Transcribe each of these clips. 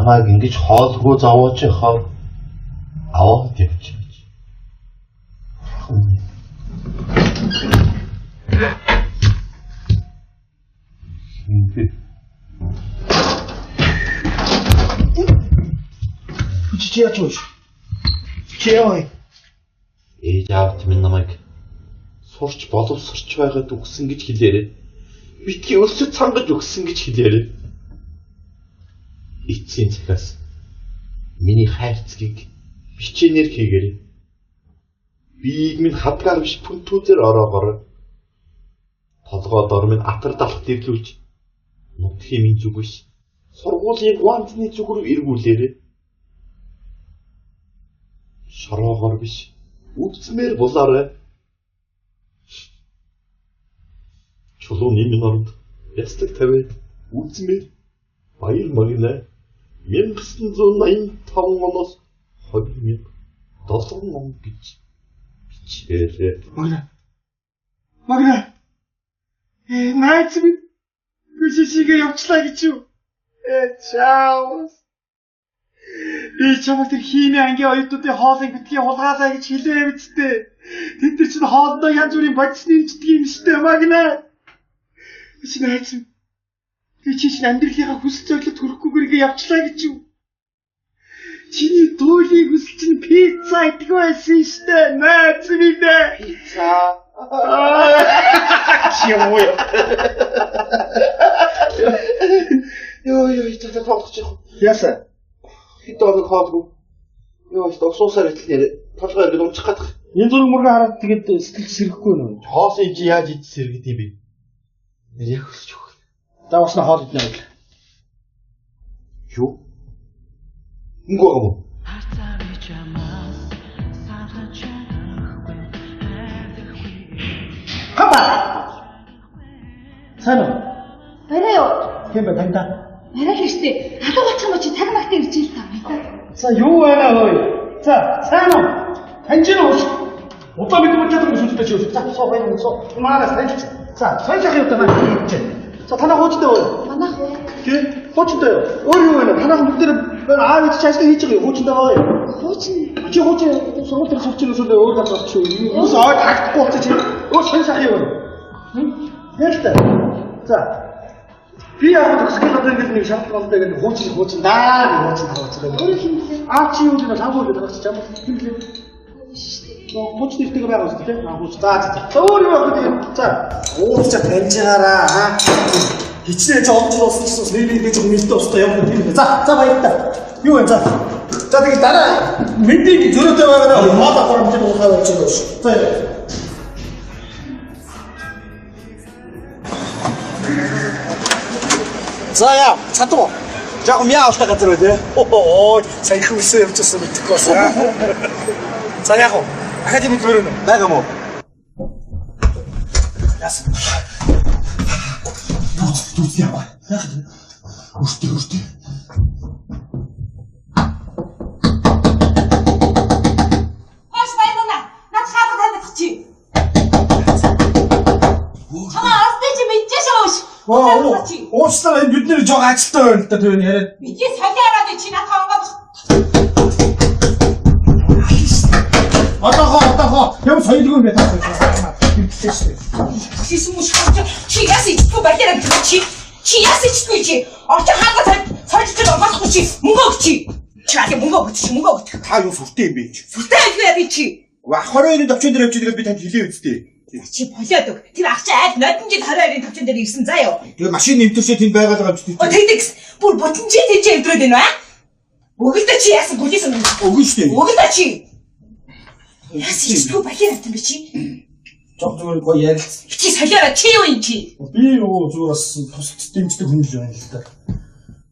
намайг ингэж хоолгүй зовооч яхаа аваад явчих. Чи яач вэ? Чи яа? Ээж аавт минь намайг сурч боловсрч байгаад өгсөн гэж хэлээрээ. Битгий өлсөд цангаж өгсөн гэж хэлээрээ. Эцсийн цагаас миний хайрцгийг бичээнээр хийгээрэй. Биеийг минь хадгаар биш пүнтүүдээр ороогоор толгойд ор минь атар далах дэвлүүлж нутгийн минь зүг биш сургуулийн гуантны зүг рүү эргүүлээрэй. Шороогоор биш үдсмээр булаарай. Чулууны минь оронд ястаг тавиад үдсмээр баяр магнаа 1985 оноос 2007 он гэж бичээрэй. Магна. Найз минь гүшишигээ явчлаа гэж юу? Чао. Би чамд тэр хийнэ ангийн оюутнуудын хоолыг битгий хулгаалаа гэж хэлээ мэдтэй. Тэд нар чинь хоолндоо янз бүрийн бодис нэмждэг юм штэ Магна. Чи найз минь. Би чинь амьдралынхаа хүсэл зорилгот хүрэхгүйгээр явчлаа гэж юу? Чиний дуулийн хүсэл чинь пицца идэх байсан штэ найз минь. Пицца. Чимоо. Ёо, та тоглож. Яасан? Хитог хоолгүй. Ёо, тогсуусаар итлээ. Толгой ингэ унчих гадах. Энэ зүрх мөргө хараад тэгээд сэтгэл сэргэхгүй нөө. Хоолыг чи яаж идэх сэргэд юм бэ? Нэр яг өсч өг. За уусна хоол иднэ байл. Юу? Ингөө гоо. Хапа. Сайн уу? Арай юу? Хэмбэ таньда. Арай л штэ. Халуу болчих юм чи цаг магтаа ирж ил та баятаа. За юу байна хөөе? За сайн уу? Таньжин уу? Удаа бид мөчөд сүлдтэй чи үү? За соо байна соо. Маарас таньч. За сонирхох юм даа хийж. За танаа хуучтай уу? Манайх уу? Тий? Хуучтай юу? Өөр юу вэ? Танаа бүгд дээр аав ич ажил хийж байгаа юу? Хуучтай байгаа юу? Хуучин. Чи хуучин сургууль дээр сурч ирсэн өөр газар чи юу? Юус аа тактихгүй болчих чи. Өөр сонирхох юм. Хэлтэй. За. Би яг төсгөл гадар ингэж нэг шалтгаантай гэдэг хуучин даа нэг хуучин. Өөр хэмлээ. Аа чи юу гэдэг хамгүй гэдэг чи чам хэмлээ. Хууч нэртэйг байгаа шүү дээ. Аа хууч. За. Өөр юу гэдэг. За. Ууч таньжаараа аа. Хичнээн ч олж ууссан гэсэн нэрийг зөв нэртэй устаа явах юм. За баярлалаа. Юу вэ за. За тэгээд дараа мэндийг зөрөөтэй байгаа хоол авах юм уу хаваач юм шүү. За. За яа, чадвар. Яг мяа авах газар үү? Оо, сайн хүсээ явчихсан мэтгэхгүй байна. За яах вэ? Академид өрөөнө. Байгаа мó. Яс. Тут яа. Яах вэ? Үртээ. Хаш байна. Над хаалга таних чи. Чамаа арастай чи мэдчихэж шоош. Уучлаарай бид нэр жоо ажилтаа байна л да тэр яриад. Бидний солиараад чи надад хангаад. Одоо ямар соёлгүй юм бэ таа. Мэдчихсэн шүү дээ. Шишин муш чи яс ичгүй баяраа чи. Чи яс ичгүй чи. Орч хангаад сольж болохгүй чи. Мөнгө өгч чи. Чаали мөнгө өгч. Та юу сүртэй юм бэ? Сүртэй айлгүй би чи. Ах 22-ны төвчөн дээр явж байгаа би танд хэлээ үсттэй. Чи болоод өг. Тэр ах чи аль нодон жил 22-ын төвчөн дээр ирсэн заа юу. Тэгээ машин нэмтэршээ тэнд байгаад байгаа юм чи. Тэгдэгс бүр бутан чи тийч өвдрөөд байна аа. Өгөлдөө чи яасан бүлээс өгөн штэ. Өгөлдөө чи. Яс ичгүй баяраа юм би чи. Жог зүгээр гоё ярилц. Чи солиороо чи юу юм чи? Би юу зүгээр бас тусалж дэмждэг хүн л байна л да.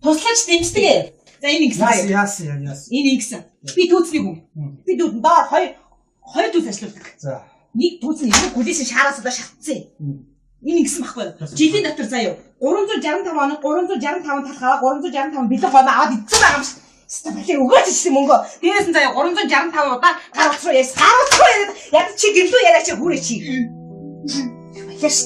Туслаж дэмждэг ээ. За энэ ингэсэн. Яасан. Энэ ингэсэн. Би түүцний хүн. Би дүүд доор хоёр түүц ажилладаг. За. Нэг түүц нь энэ гүлээс шаараас удаа шатцсан. Энэ ингэсэн байхгүй. Жилийн дотор заяа 365 хоног 365 талхаа 365 бэлэг гоо аваад идсэн байгаа юм шиг. Стабилэр өгөөч чи мөнгө. Дээрээс нь заяа 365 удаа гаргац руу яс. Яг чи гэрлүү яриач хүрээ чи. Яаш.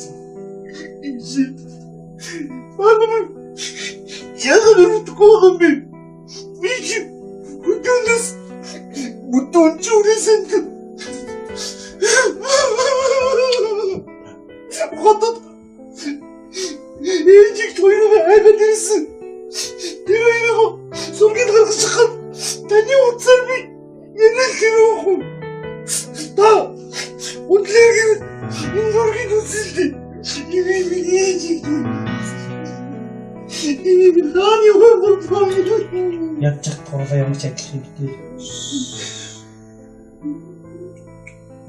Яг л мэдгүй юм би. Өдөөс өдөөн чүрээсэн. Хотод ээжиг тоёроо айгаад ирсэн. Тэгээ сүргэн гаргаж чахад таны утсаар би нэнэл хэрэг. Та үнлэгийг энэ зургийг үзэлдээ. Миний ээжиг Хааны хөвгөл ядчих турлаа ямар ч адил хэрэгтэй.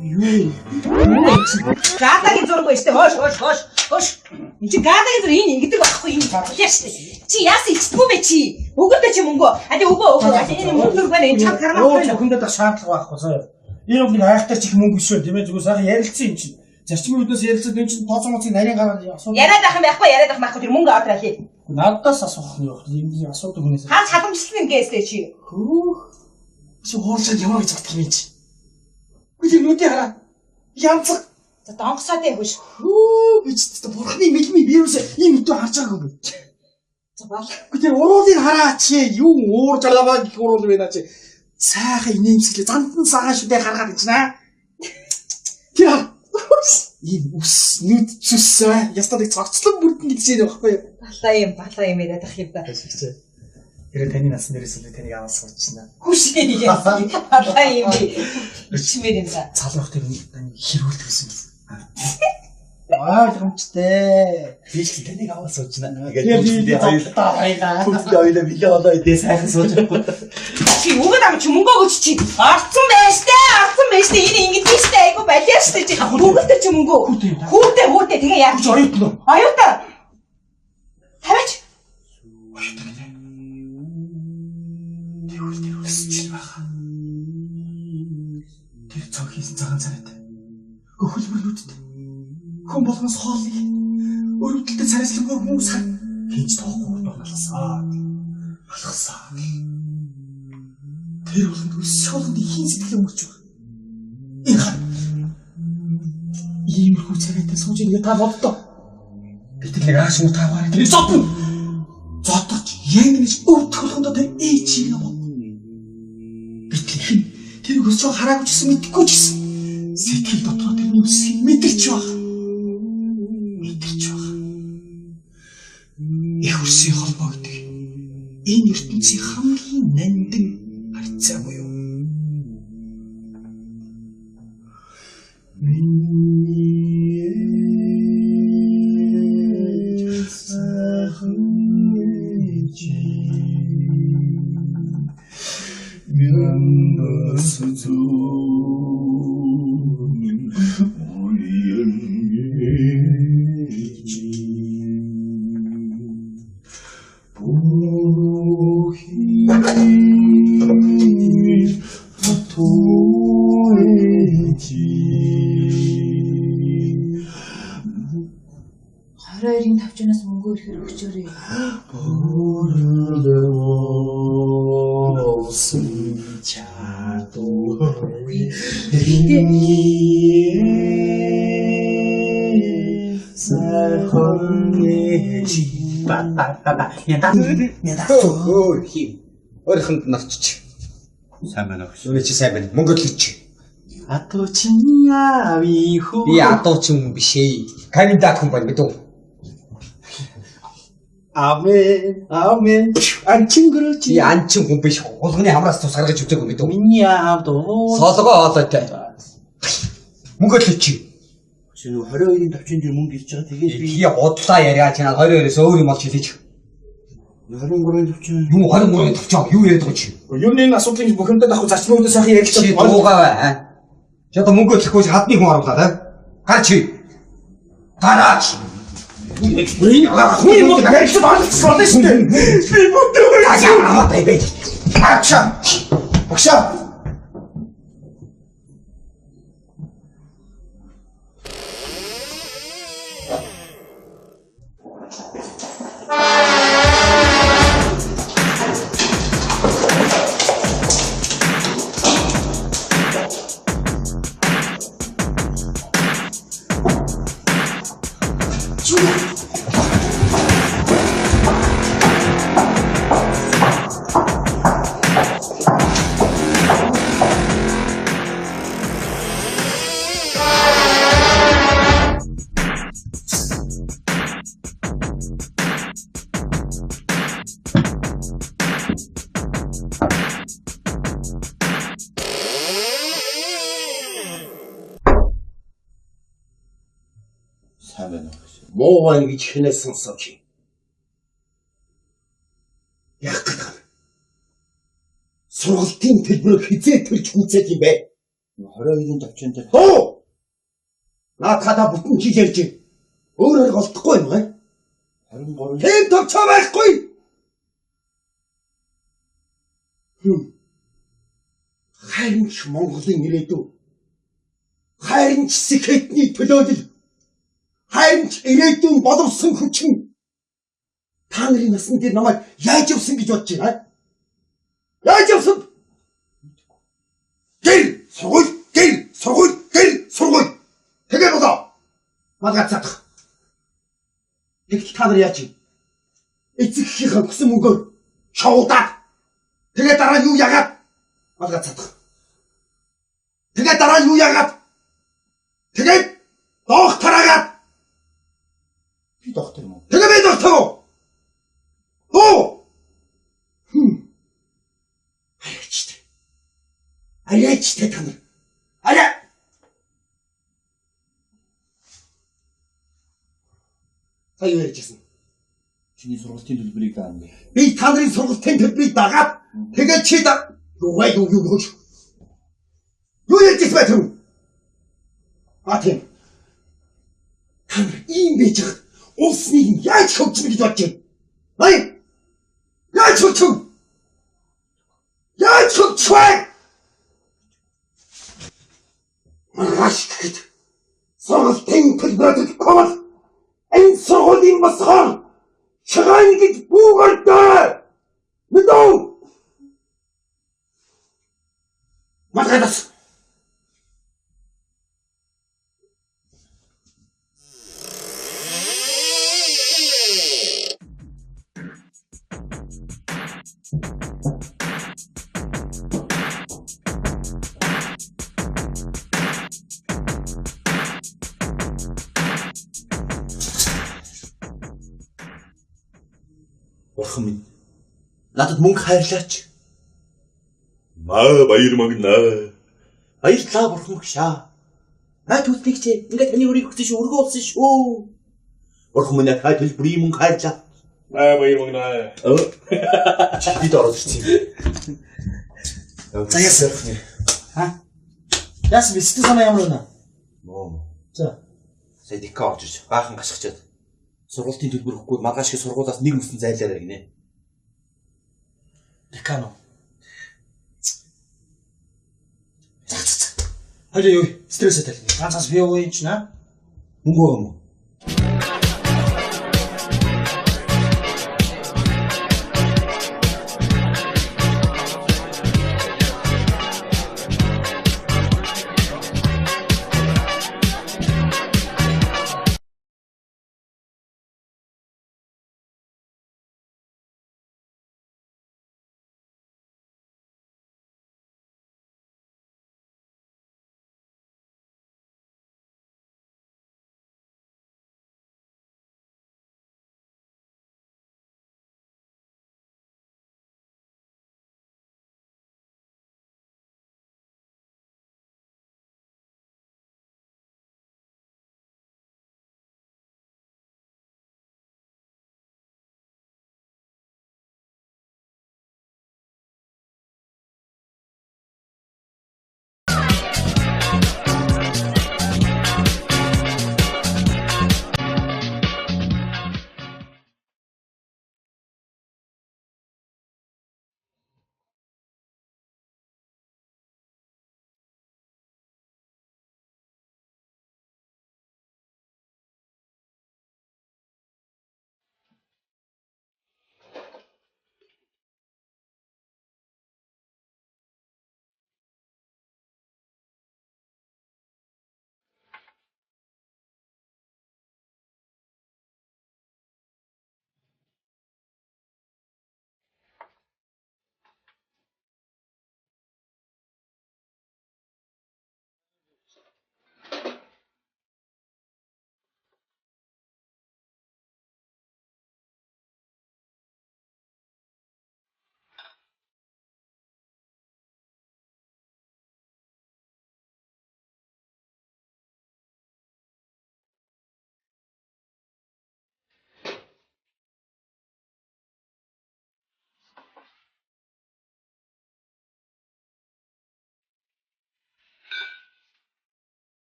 Юу? Гадаагийн зураг байж тээ хоош. Энд чи гадаагийн зураг энэ ингэдэг байхгүй энэ бодлоо штэ. Чи яасан ичдэггүй бэ чи? Өгөөдөө чи мөнгө. Өгөө. Энэ мөнгө байна энэ чам кармаа. Өхөндөө шаардлага байхгүй сая. Энэ нэг айхтар чих мөнгө биш үү тийм ээ зүгээр сайхан ярилцсан юм чинь. Зарчмын үднээс ярилцаад энэ чинь тооцоомоцыг нарийн гараад асуу. Яриад ах юм байхгүй тэр мөнгө аваад ирээ. Надаас асуух нь юу вэ? Ийм асуудаг хүнээс. Хаа халамжлал ингээстэй чи. Хөөх. Чи хоолцоод ямар гэж бодох юм чи? Үгүй нүдээ хараа. Янцаг. За донгосоод явж. Хөө би ч бурхны мэлми вирус ийм өдөө харж байгаагүй. За бол. Үгүй уруулыг хараа чи юу уур жалаваа гэх уруул байна чи. Сайхан инээмсэглээ зандан сагаа шүдэ гаргаад ичнэ. Тэр ийм ус нүд цүсээ ястад их цогцлон бүрдэн гэж юм байхгүй юу? Балаа юм яриад ах юм да. Тэр таны насны дээрээс л таныг аваад суучна. Хүшээ балаа юм би. Ичмээр юм да. Залуух тэр таны хэрүүлдэг гэсэн. Ойлгомжтой. Би ч таныг аваад суучна. Ингээд хоёулаа билээ болоо идээ сайхан сууж байхгүй. Чи өгөөд ам чи мөнгө өгч чи. Арцсан байж тээ. Энэ ингэдэг штэ. Айгу балиа штэ чи. Өгөөд чи мөнгө. Хүүтэ тэгээ яах. Оюутан. Оюутан. Таваач. Оюутан гэнэ. Тэр өсчил баха. Тэр цог хийсэн цагаан царайтай. Хөлбөрнүүдэд. Хүн болгоноос хоолыг өрөвдөлтөд царайслангүй хүмүүс хийж тоохгүй болсоо. Алхасаа. Тэр болгонд өссөн болгонд ихийн сэтгэл өнгөрч байгаа. Иймэрхүү царайтай сууж ирээ та боддоо. Би тэр нэг ааш муу таваар тэр зодно. Зодож яг нэг өвдөх болгондоо тэр ээжийг аваа. Битлэх тэр өсөж хараагүй ч гэсэн мэдхгүй ч гэсэн сэтгэл дотор тэр нүсийг мэдэрч байгаа. Их үрсийн холбоо гэдэг энэ ертөнцийн хамгийн нандин харьцаа буюу Хоёрын тавчнаас мөнгө өрхөр өгчөөрэй. Өөрөнд нарчиж. Сайн байна уу? Үнэ чи сайн байна. Монголч. Атуу чинь яави хөө. Би атуу чинь биш ээ. Канада хүн байна гэдэг. Амен. Анчин гөрөөч. Би анчин хүн биш. Улганы хамраас тус гаргаж үзээгүй гэдэг. Миний аавд солгоо олоотой. Монголч чи. Шинэ 22-ын тавчин дээр мөнгө ирж байгаа. Тэгээд би бодлаа яриа чанаа 22-оос өөр юм болж хэлээч. 23-ын тавчин. Юу 23-ын тавчин юу яриад байгаа чи? Юу нэг асуудлыг бухимдад авах зарчмуудаа сайхан ярилцаж дуугаа. Чи одоо мөнгө төлөхгүй хадны хүн оруулаа та. Гар чи. Гараач. Хүн юм уу хэрэгч болчихсон шүү дээ. Би бүдүү. Аа бай. Ачаа. Багшаа. муу байна гэж хинээс сонсооч. Яг гэдэг. Сургалтын төлбөрөөр хизээ төрж хүнцээд юм бэ? 22-ын төвчөн дээр. Хөө! Наатахада бүтэн жил ярьж байна. Өөрөөр голдохгүй юм аа. 23. Тэм төвчөө байхгүй. Харин ч Монголын ирээдүй. Харин ч сэхэдний төлөөлөл. Харин ч ирээдүйн боловсон хүчин. Та нарын насны дээр намайг яаж явсан гэж бодож байна? Яаж явсан? Гэр сургууль. Тэгээ болоо. Магацаах. Тэгт та нар яаж юм? Эцэгхийн хүссэн мөнгөөр шоудаад. Тэгээ дараа юу яагаад? Магацаах. Тэгээ дараа юу яагаад? Тэгээд докторагаад. Би доктор юм уу? Тэгээ би доктор уу? Оо! Арайчтай та нар. Арай! Та юу ярьжсэн? Чиний сургалтын төлбөрийг даана. Би та нарын сургалтын төлбөрийг дагаад тэгээд чи юу ярьжсэн бэ тэр? Тийм. Та нар ийм байж хад улсныг яаж хөгжих гэж бодож байна? Яаж хөгжих? Маш гэхэд сургалтын төлбөрөд комол энэ сургуулийн босгоор шагаан гэж буугартай. Мэдээ. Магадас. Бурхан минь. Надад мөнгө хайрлаач. Маа баяр магнаа. Баярлалаа бурхан гişаа. Түлтгийг чи ингээд таны өрийг өгсөн шүү, өргөө болсон шүү. Бурхан минь хай төлбөрийн мөнгө хайрлаа. Маа баяр магнаа. Бид ороод ирсэн юм. За яасан. Яасан би сэтгэл санаа ямар байна? Ноо. За. Сэдикка орж иж. Баахан гашгачаад. Сургалтын төлбөр өгөхгүй магаш шиг сургуулаас нэг мөсөн зайлаарай гинэ. Декано. Хажаа юу? Стресстэй тал. Ганцаас би юу юм чи наа? Мөнгө өгөө юм.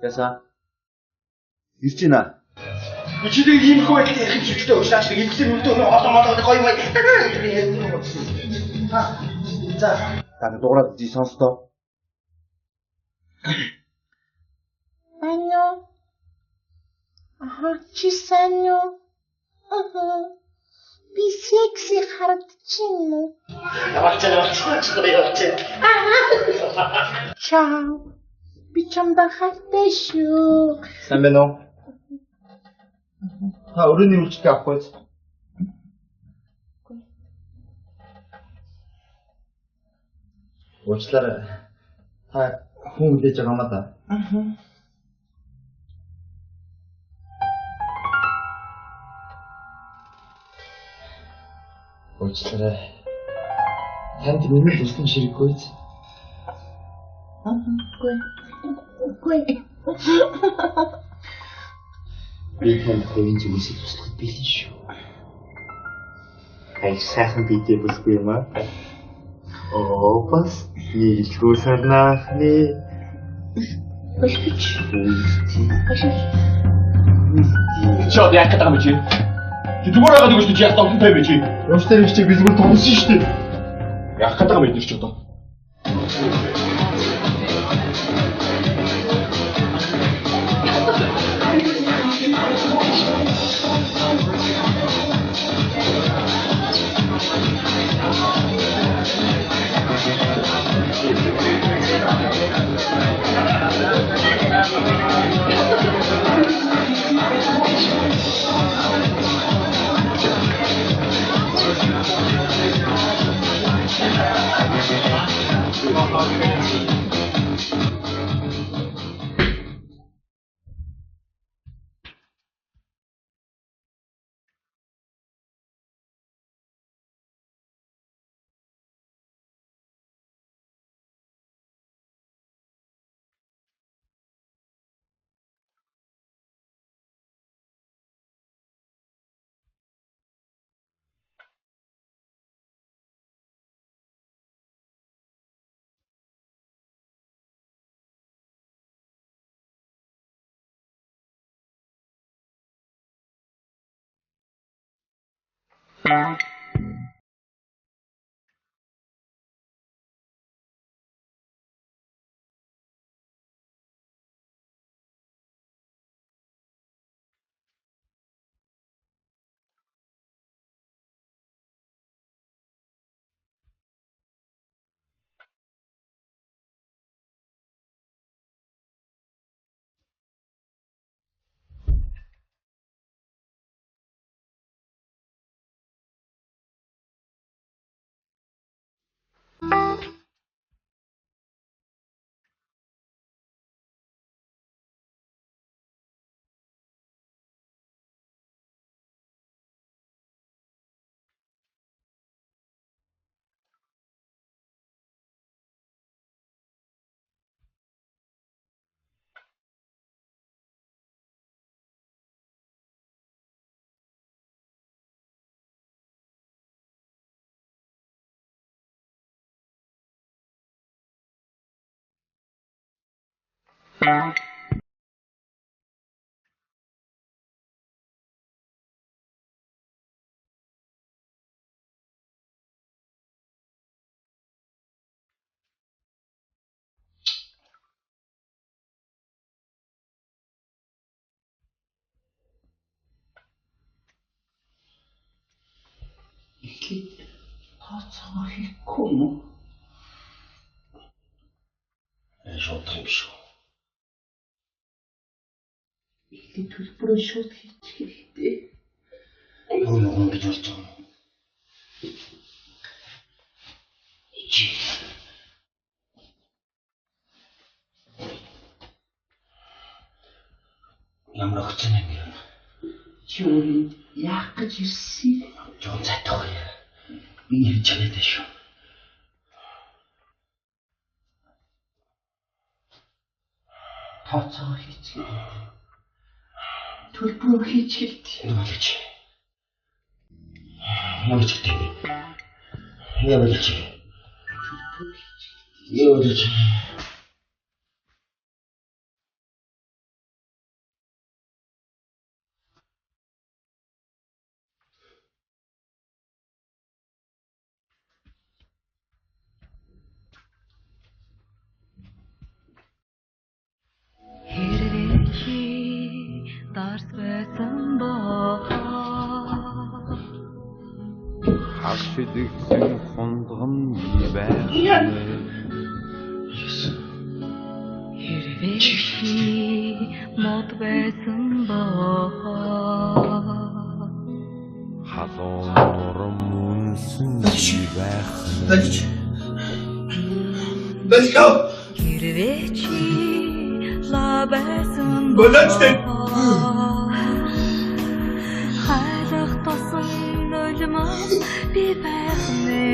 Яасан? Ирж байна. Чидээ ийм хөө их хэрэгтэй уушлаад ингэсэн мөрдөө олон гоё гоё. За. Та дуурайд жи сонстоо. Анё. Чи сайн юу? Би секси харагдчихна уу? Чао. Би чамдаа хайртай шүү. Сайн байна уу? Та өрөөний үйлчлэгээ авахгүй. Уучлаарай. Та хүн мэдээж байгаа юм да. Уучлаарай. Танд миний туслан ширэггүй. Үгүй. Би танд хөвөн зүйлс туслахад бэлэн шүү. Ай сайхан бидээ бүсгүй юм аа. Бас нийлхүү сарнаахны. Болчих. Чод яг гэдэг юм чи. Зүгээр байгаа гэж чи яг томтой байж. Явцтай нэг чи би зүгээр томсон шүү дээ. Яг гэдэг юм чи одоо. Тооцоо хийхгүй юм уу? Шодрын биш үү? Эхлээд төлбөрөө шууд хийчих хэрэгтэй. Юу гэж болж байгаа юм? Чи ямар өгцөн юм бэ? Чи өөрийн яах гэж ирсэн? Жон цайтах яа. Би ирж чадаад шүү. Тооцоо хийчих. Төлбөрөө хийчих хэрэгтэй. Нуулж. Ямар ч гэдэг. Ямар ч. Ямар ч. чидэгсэн хундган бий байх нэ. Хэрвээ чи мод байсан боо Халуун нурам үнсэн бий байх нэ. Хэрвээ чи лаа байсан хайрах тосон нулимас би байх нэ.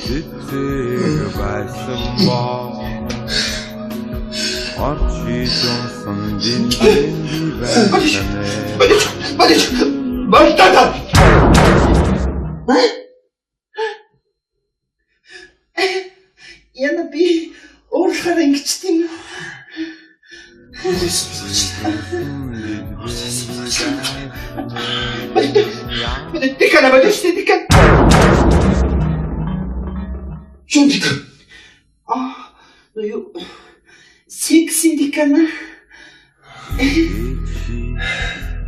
Тэцэг байсан боо Орчи жонсон динтэн би байх нэ. Яна би өөрөөр ингэчтэй юм. Дикана бадэрчтэй дикан. Шүн дикан. Юу секси дикана.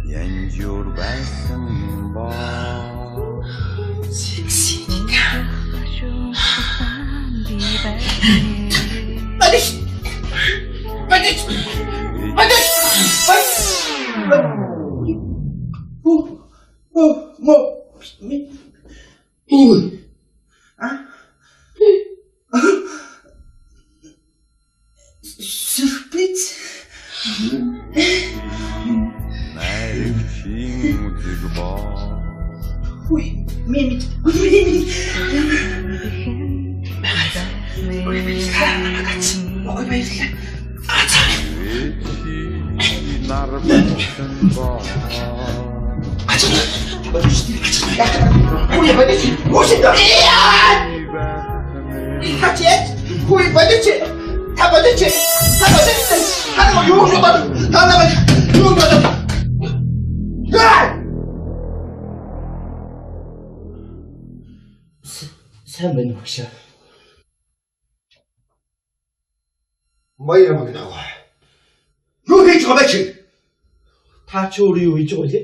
Янжур байсан боо Секси дикан. Сюрприз. Найрчин үзэг боо Ой, мемит. Ой, баярлалаа. нар болсон боо Хуй бодите. Мушида. Хачет. Хуй бодите. Та бодите. Хаана юу юу бод. Хаана юу бод. сайн байна уу багшаа. Баяр магнаа. Юу хийж байгаа бэ чи? Та ч өөрөө юу хийж байгаа вэ?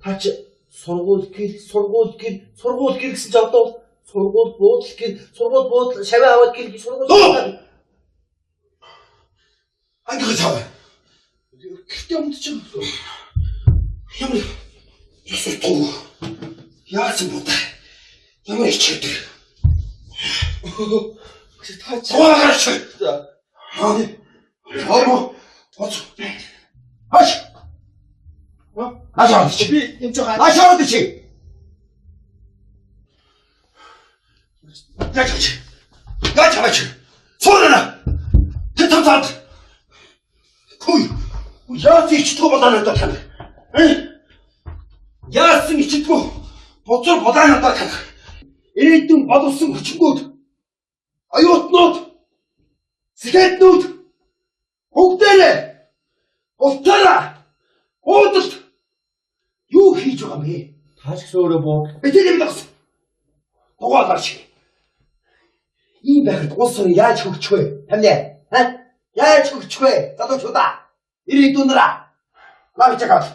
Та ч сургууль гэр гэсэн ч одоо сургууль буудал шаваа аваад гэр сургууль. Англи цаа. Гэртээ өмдөж байгаа. Ямар ясуу. Яасан бод. Ямар ичээдэг. Та ч гооч. Аш. Ашаа би юм жоо. Ашаа чи. Гач. Сорна. Тэтэт. Хүй. Яац ичдгүү болоо надад тань. Яац ичдгүү. Боцор болоо надад тань. Эрдэн боловсон хүчгүүд. Аюутнууд. Сэхэтнүүд. Бүгдээрээ. Утара. Уудалт. Юу хийж байгаа юм бэ? Таач гэсэн өөрөө боо. Эдгээр юм дагс. Дугаалаач. Ийм байхад улс орн яаж хөгжих вэ? Хамлаа. Яаж хөгжих вэ? Залуучуудаа. Ирээдүйнараа. Навчаагаад.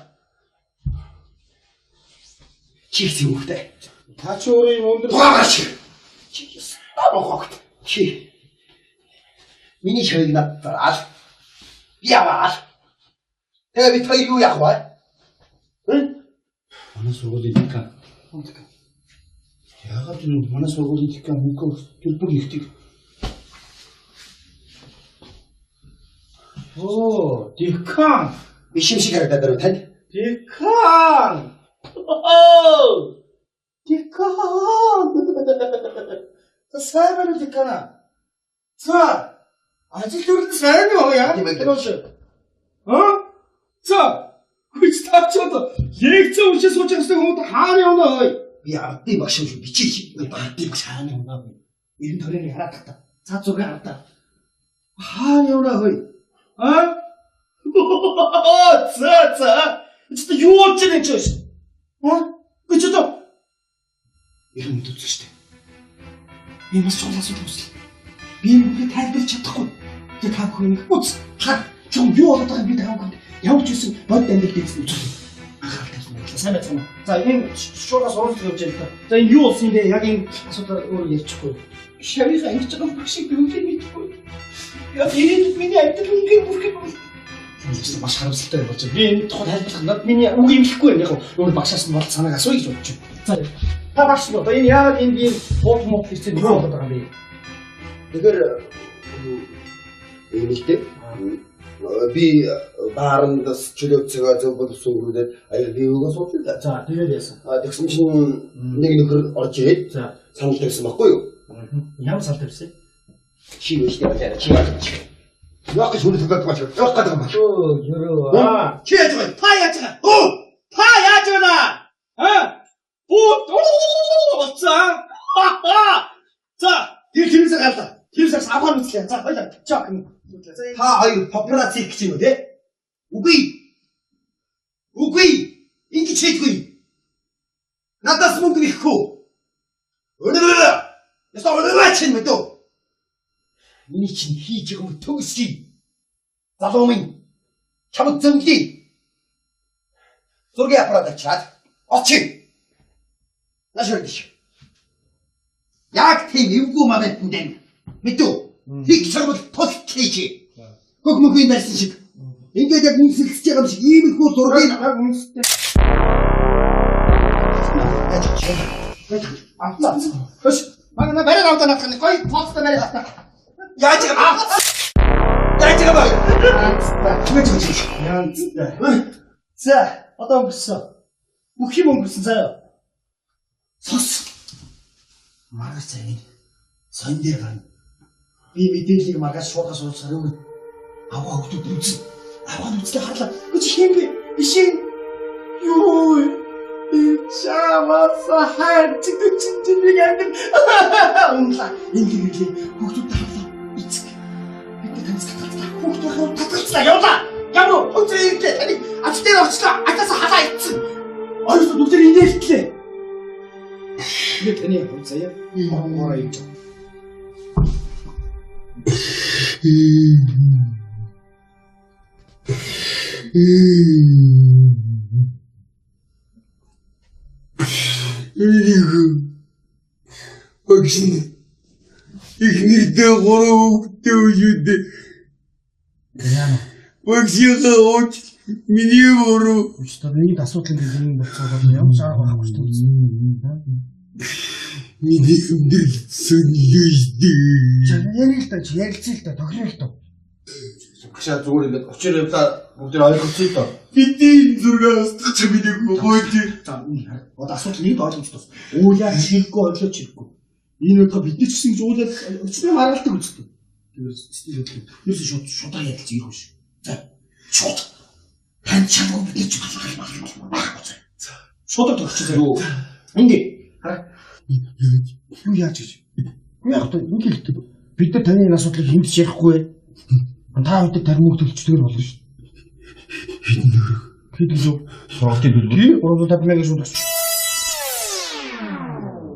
Чигс юм ухтай. Та ч өөрөө юм өндөр дугаач. Чи стабохогт. Чи. Миний шавыг надад. Яваа. Тэгээ би тэр юу яах вэ? Манай сургуулийн декан. Яагаад энэ манай сургуулийн декан мөнгө төлбөр нэгтгэв? Оо, декан. Биш юм шиг харагдаад байна тань. Декан. Оо! Декан. Сайн байна декана. За. Ажил төрөлд сайн юу яа? За. Хүч тавчаад лекцээ уншиж сууж байгаа хүмүүс хаана явна хөөе? Би ардын багш шүү бичиж. Ардын багш хаана явна вэ? Ирэн төрөний хараад та. Цаа зүгээ хардаа. Хаана явна хөөе? За. Чи юу ч нэг чиш. Би ч одоо ирэн мэдүүлж штэ. Би бас чуулаас үзнэ. Би энэ тайлбарч чадахгүй. Тэ та бүхэн үз. Чам юу болоод байгааг би таахгүй. Явж исэн бод амьдрал дэвсэн үзүүлээ. сайн байцгаана. За энэ шуургаас оролцож явж байна. За энэ юу болсон юм бэ? Яг энэ асуудал өөрөө ярьчихгүй. Шавьяа ингэж байгаа баг шиг дүнгээр мэдхгүй. Яг ирээд миний амьд дүнгээр бүрхэг. Чи маш харамсалтай болж байна. Би энэ тухайд хайлтах надад миний үг имлэхгүй байна. Яг өөр багшаас нь бол санааг асууя гэж бодож байна. За та багш нь одоо энэ яг энэ би боот мод хийсэн юу болоод байгаа юм бэ? Тэгэхээр эмэгтэй би баарандас чөлөөцөөгөө зөв боловсон гүрээд аяг би өгөө суудлаа. За тэгээд яасан. Тэгсэн чинь нэг нөхөр орж ирээд санал тавьсан байхгүй юу? Ямар санал тавьсан? Чи үстэй байна. Чи яаж чи. Яг гэж хүнээс гадаг маш. Яг гадаг маш. Ёо. Чи яаж байна? Та яаж байгаа? Оо! Та яаж байна? Болцсон. За, тэрсээ гарлаа. Тэрсээс авах нүцлээ. За, хоёлаа. Чак. Та хоёр папарацци гэж юм уу те? Үгүй. Үгүй. Ингэж хийдгүй. Надаас мөнгө нэхгүй. Өнөө. Ястаа өнөө чинь мэдөө. Миний чинь хийж байгаа юм төгсгий. Залуу минь. Чамд зөнглий. Зургийн аппарат ачаад очив. Нашрдиш. Яг тийм эвгүй моментнд мэдөө. Хик чамд тус хийж. Хөгмөгийн барьсан шиг. Ингээд яг үнсэлж байгаа юм шиг иймэрхүү зургийг үнстэй. Хөш, манай барай аваад надах нь гоё посттой барай авах. Яаж байгаа? Яаж байгаа? Янзтай. За, одоо өнгөрсөн. Бүх юм өнгөрсөн заяа. Сос. Маргааш цагийн сон дээр гарна. Би мэдээллийг маргааш шуургаас уулзахаар өмнө аваа хөтөд үзэн. Аваа үзлээ харлаа. Үгүй хин бэ? Биш юм. Юу? Чамаас хайрцаг чинжиг амир. Унлаа. Ингээд хөтөд харлаа. Эцэг. Бид танилцуулаа. Хөтөд татгалцлаа. Явлаа. Ямар хөтөд ирлээ. Таны ач дээр очлаа. Атаас халаа ицсэн. Ойроо нүдээр инээлтлээ. Нэг таны хонцая. Мороо юм. Багшин ихнийдээ 3 хүүхдээ үжиудээ. Яна. Багшигаа ууч миний өөрөө. Өчтөр нэг асуудал юм болцоод ямар чагаа авах гэж үзсэн. Миний хүндэл сонёжтэй. Ярилцээ л да тохирол л да. Багшаа зүгээр ингээд очир явлаа бүгд ойлгоцсон л доо. Бидний зургаас ч миний гооч. За одоо асуудал нэг ойлгомжтой. Уулаа чихгүй ойлооч чихгүй. Энэ удаа бид нар ч гэсэн уулаа өчнөө харгалдаг үзтээ. Тэрс шууд ярилцээ ирэх биш. За шууд хан чамаг бид ч байхгүй. Шууд тогтчих зөө. Ингээ хараа. Юу яаж гэж? Яг та нэг л бид нар таны энэ асуудлыг хэмжиж ярихгүй. Та өдөр тармиг төлчдөг болно шүү. Хэдэн зөө сургалтын билүү? 350 мянга шууд очив.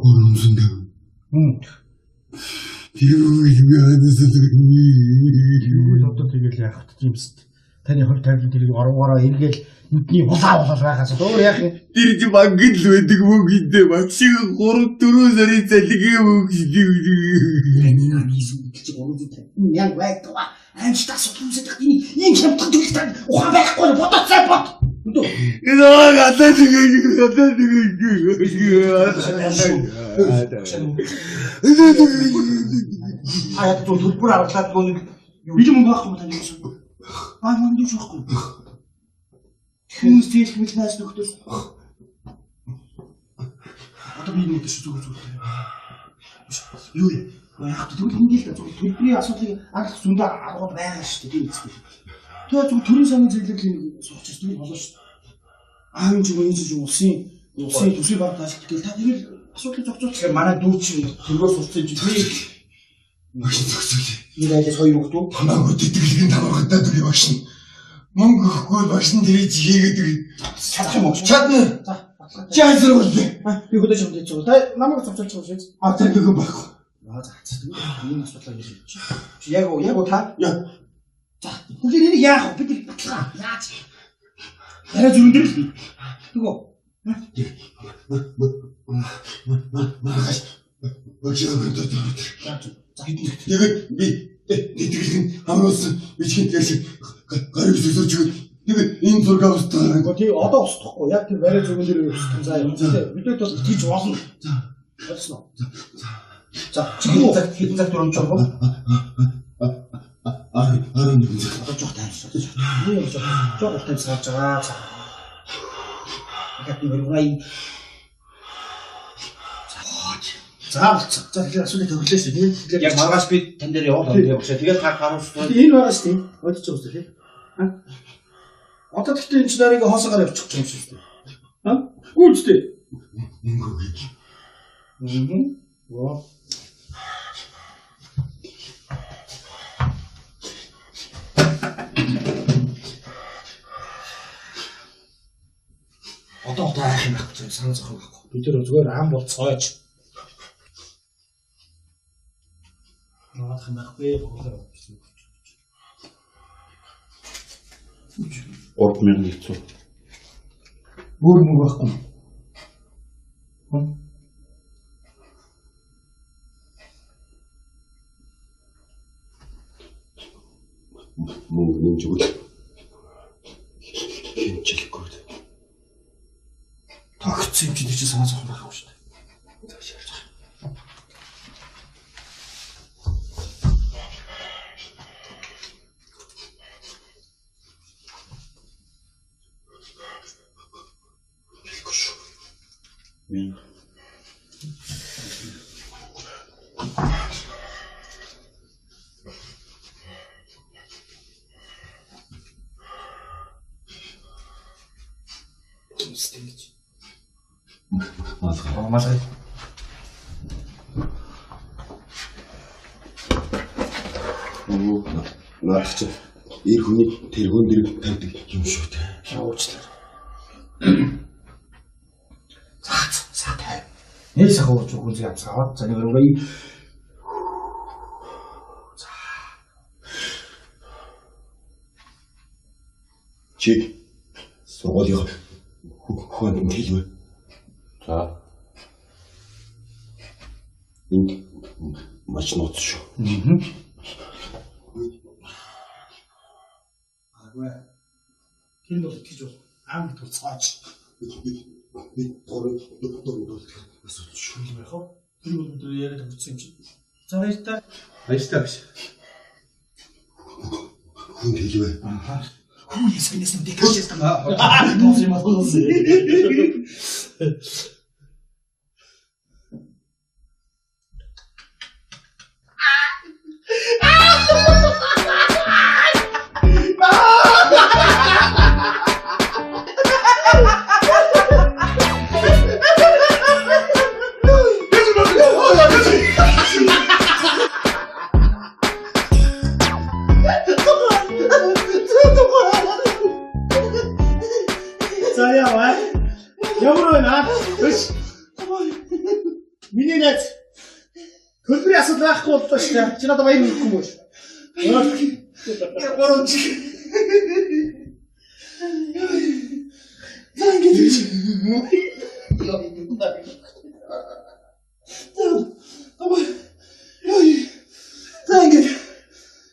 350. Юу одоо тэгэл яах вэ юмст. Таны 20-50 тэрийг оргоороо эргээл нүдний улаа байгаас өөр яах юм? Тэр чи банкд л байдаг мөнгөндөө багшиг 3-4 сарын залгийн мөнгө. Яг байдаг. Амжилт асуудал үүсэх ийм хямдхан төлөлтөнд ухаан байхгүй бодоцоо бод. Энэ гадаа Аяд төлбөр авлаад гоо били мөнгө авах юм тань юусэн. Манд юу жоохгүй. Хүмүүс тийх мэлнээс нөхдөс. Одоо би нэг зүгээр. Юу яа? Яг тэгвэл ингээд л төлбөрийн асуудлыг анх зөндөө аргууд байгаа шүү дээ тийм үстэй. Тэгээ зөв төрийн сангийн зөвлөлийг суучих тийм болоо шүү. Аав ч юм уу улсын төсвийг баг тааш гэл та тэгэл асуудлыг зогцуулах гэхээр манай дүү чинь тэргөө сурцсан чинь би Багш зогсоол. нэг айлс хоёр хүүхдүү Хамаагүй тэтгэлгийн таваргатай дүр багш нь. Мөнгө өгөхгүй багш нь тэрийг хийгээд чадах юм уу? чадна. За Чи хайзар болдё. би хөдөөж юм дийж байгаа. Та намайг зогцуулчих шээ. Тэр нэг байхгүй. За энэ асуудлаа хийж чи. Яг уу та. Яа. За тэгэхээр энийг яах вэ? Бид баталгаа. Яаж? Арай зүрэн дээр л. Тэгвэл Маргааш өчигөө дөрөв. Тэгээд би тэтгэл хамруулсан бичгийн дэш гарыг сөсөж тэгээд энэ зураг устгаарай. Тий одоо устгахгүй яг тэр барай зүгэн дээр устгах заа юм. Бид бол тийж болно. Олсон. За чихний цагт хэдэн цаг дөрөв чамбо? Аран нэг цаг. Одоо жоох таарсан. Юу жоох таарсан гэж байгаа. Яг тийм бай. За болцсон. За тэгэхээр асуултыг төвлөөс тийм. Яг маргааш би тань дээр явуулаад явуулсан. Тэгээд та харуулсан. Энэ байгаа шүү дээ. Бодож байгаа шүү дээ. Одоо тэгтээ энэ ч нарыг хоосоогоор явуучих юм шүү дээ. Гүйлтэй. Оо. Одоо таах юм байхгүй санаа зовхон байхгүй. Бид нэр зүгээр ам болцооч. Наах юм байхгүй боолоо. 3100. Бүр муу байхгүй. Мөнгө нэмж өгөх. Хэмжлэхгүй. Тогтсон юм чинь чи санаа зовхон байхгүй шүү дээ. Масаа. Наач ир хүний тэргүүн дээр тавьдаг юм шүү дээ. Шоучлаа. Саатай. Нэг сахууч үгүй явцгаа. За нэг өргөй. Чи сургуулийн хүн хэлвэ. За. Энд маш ноц шүү. Агай. Тэнд бол итгэж бол ам туцаач. Би торог асууж шүү. Яг хоо. Тэр бол бид яриад өгсөн юм чи. За баяртай. Баяртай биш. Хүн хэлвэ. Хүн ясгнээс нь дэкэж байгаа. Тоос юм тоос. Ямар байна? Биш. Миний найз. Хөлбөрийн асуудал байхгүй боллоо шүү дээ. Чи надад баяр өгөхгүй мөш. Гурамч. Тангиж. Тангиж.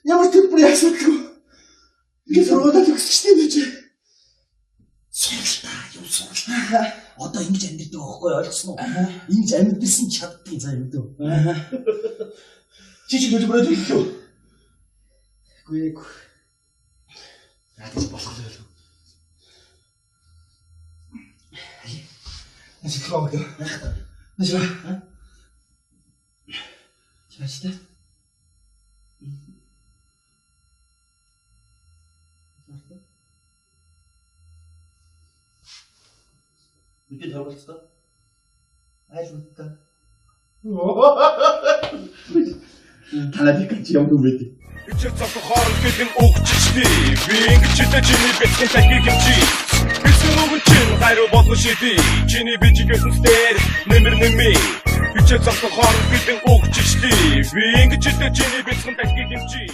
Ямар хөлбөрийн асуудал. Би сургуулиуд өгсөж дээ чи. Одоо ингэж амьддаг байхгүй ойлгосон уу? Ингэж амьдсан чаддгийг заа юу дөө. Чи төлбөрөөд өгөх үү? Үгүй. Яагаад болох вэ? Нас их хаваа. Нас яа? Чааштай. Бид тавуулцгаа. Айлтаа. Танадик чи юм бэ? Ичиг цог хоол гэдэг өгчтэй. Би ингэж чиний бэлхэн тахиг юм чи. Бэлсэн өгөн чин хайр болох шиди. Чиний бичигээс дээр нэмэр нэмэ. Ичиг цог хоол гэдэг өгчтэй. Би ингэж чиний бэлхэн тахиг юм чи.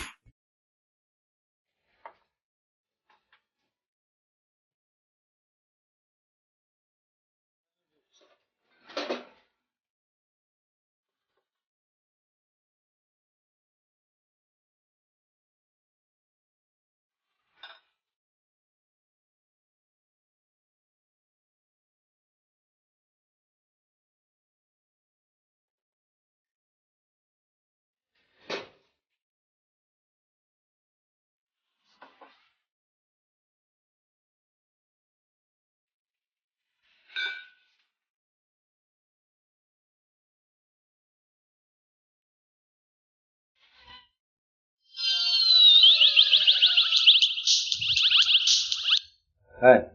Хай.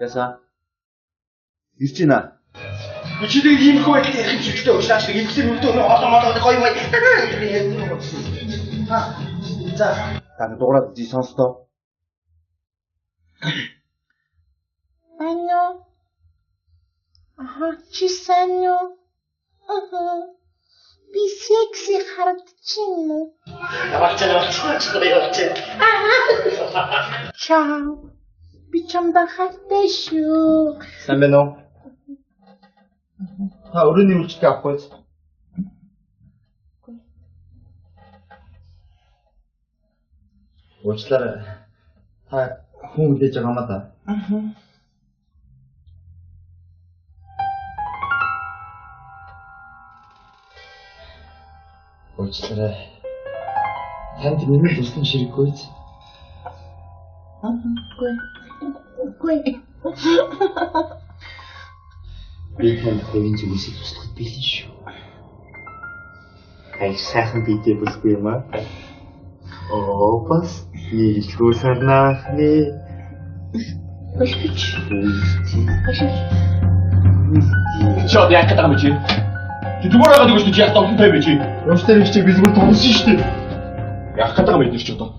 Ясаа. Ирж байна. Чи нэг юм хөө их хэмжигтэй уушлаа шиг имсэн үлдөө олон модод гоё мэй. За, тань дуурайд жи сонстоо. Анё. Чи санё. Би секси харагдчихна уу? Чао. Би чамд хайртай шүү. Сайн байна уу? Та өрөөний үйлчлэгээ авах байж. Уучлаарай. Та хүн хүлээж байгаа юм да. Уучлаарай. Танд миний туслан ширэггүй. Үгүй. Би танд хөвийн зүйлсийг туслахад бэлэн шүү. Аяг сайхан бидээ бүсгүй юм аа. Бас нийлхүү сарнаахны. Башкич. Чод яг гэдэг юм чи. Чи зүгээр байгаа гэж чи яг томтой байж чи. Уучлаарай чи би зүгээр томсон шүү дээ. Яг гэдэг юм энэ ч одоо.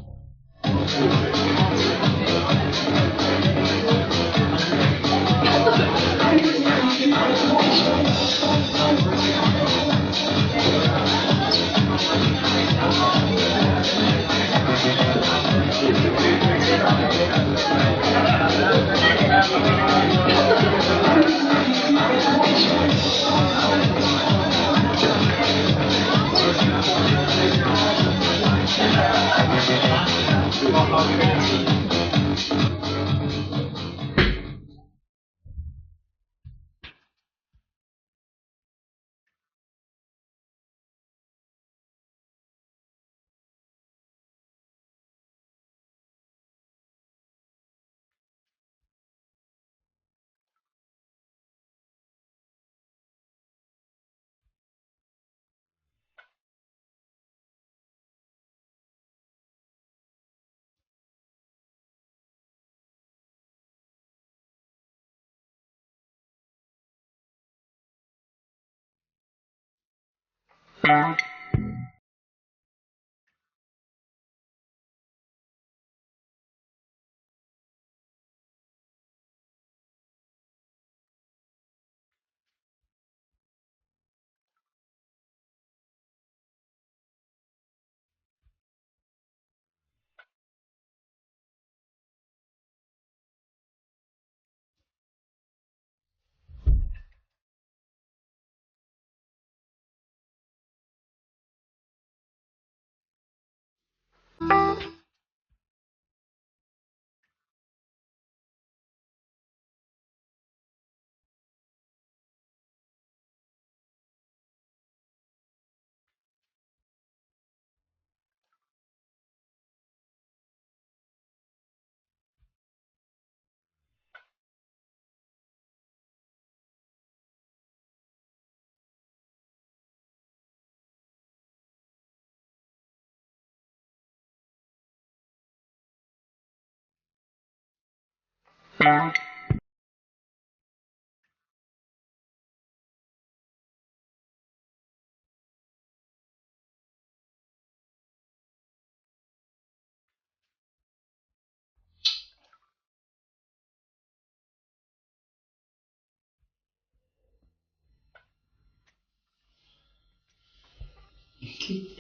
Эхлээд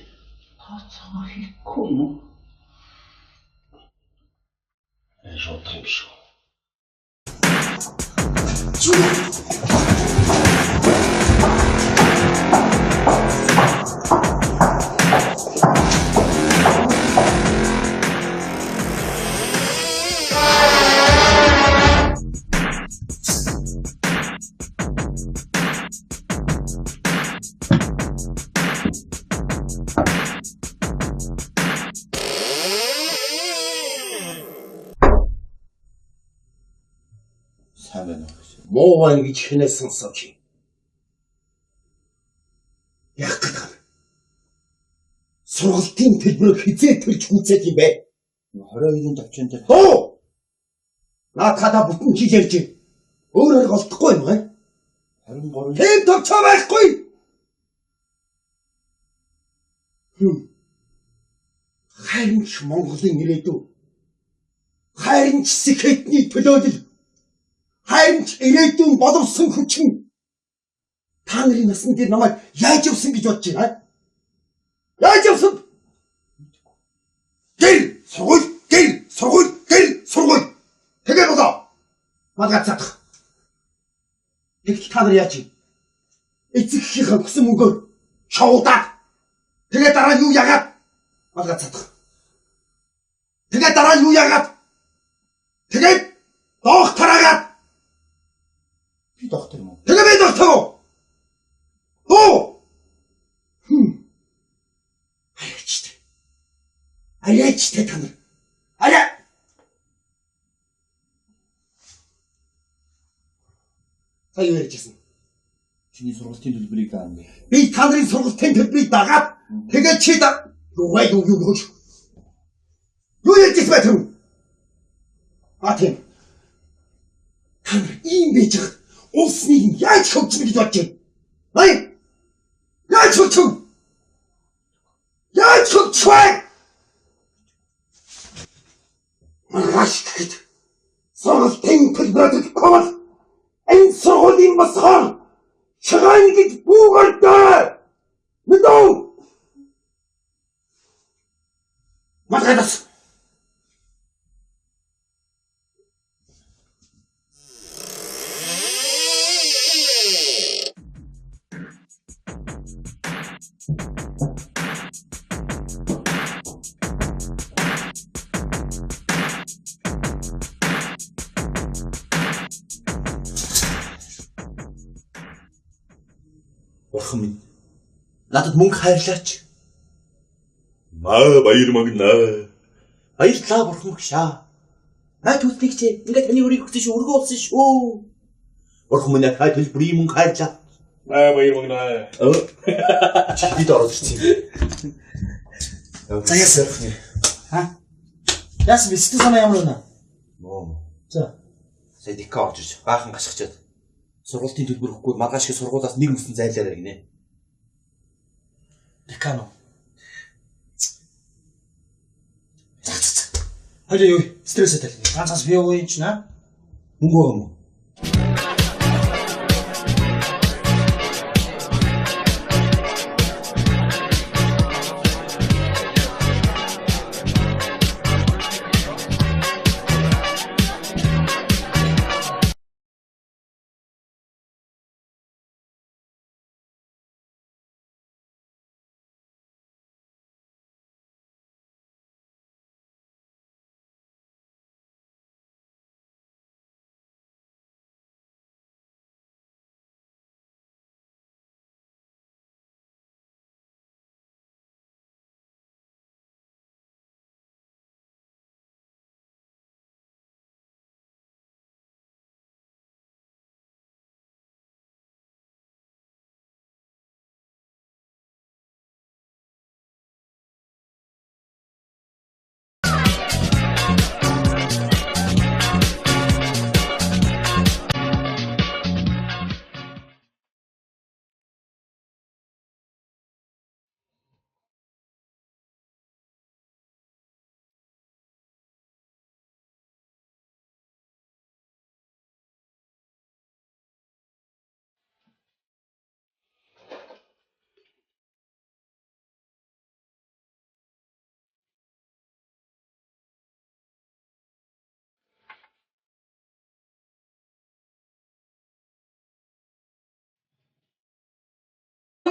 тооцоогоо хийхгүй юм уу? Шууд юм шүү. Сайн байна уу? Муу байна гэж хинээс сонсоо чи. Яг гэдэг юм. Сургалтын төлбөрөөр хизээ төрж хүнцээд юм бэ? 22-ын төвчөнд Хөө! Наатахадаа бүтэн хэл ярьж байна. Өөр голдохгүй юм аа. 23. Тийм товчоо байхгүй. Хайрч Монголын ирээдүй. Хайрч сэхэтний төлөөлөл. Хайрч ирээдүйн боловсон хүчин. Та нарын насан дээр намайг яаж явсан гэж бодож байна? Яаж явсан? Гэр сургууль. Тэгээ болоо. Магацаах. Тэгт та нар яаж юм? Эцэгхийн өгсөн мөнгөөр шоудаад. Тэгээ дараа нь юу яагаад? Магацаах. Тэгээ дараа нь юу яагаад? Тэгээд докторагаад. Би доктор юм уу? Тэгээ би доктор уу? Арайчтай та нар. Арай. Сая ярьжсэн. Чиний сургалтын төлбөрийг даана. Би та нарын сургалтын төлбөрийг дагаад тэгээд чи юугаа юу хөөж. Юу ярьжсэн бэ тэр? Тийм. Та нар ийм байж хад улсныг яаж хөгжмө гэж бодож байна? Яаж хөгжмө? Яаж хөгжмө? Маргааш гэхэд сургалтын төлбөрөд комол энэ сургуулийн босгоор шагаан гэж буугардаа мэдөө магадас Бурхан минь. надад мөнгө хайрлаач. Маа баяр магнаа. Баярлалаа бурхан гişаа. Төлтгийг чи ингээд таны өрийг өгсөн шүү, өргөө болсон шүү. Бурхан минь хай төлбөрийн мөнгө хайрлаа. Маа баяр магнаа. Чи бид орж ирсэн юм. За яасан. Яасан би сэтгэл санаа ямар байна? Нөө. За. Сая дика орж ирж баахан гашгачаад. Сургалтын төлбөр өгөхгүй маргаашгийн сургуулиас нэг мөсөн зайлаарай гинэ. Декано. Хаяа юу? Стресстэй тал. Ганцаас би юу юм чи наа? Мөнгө өгөө юм.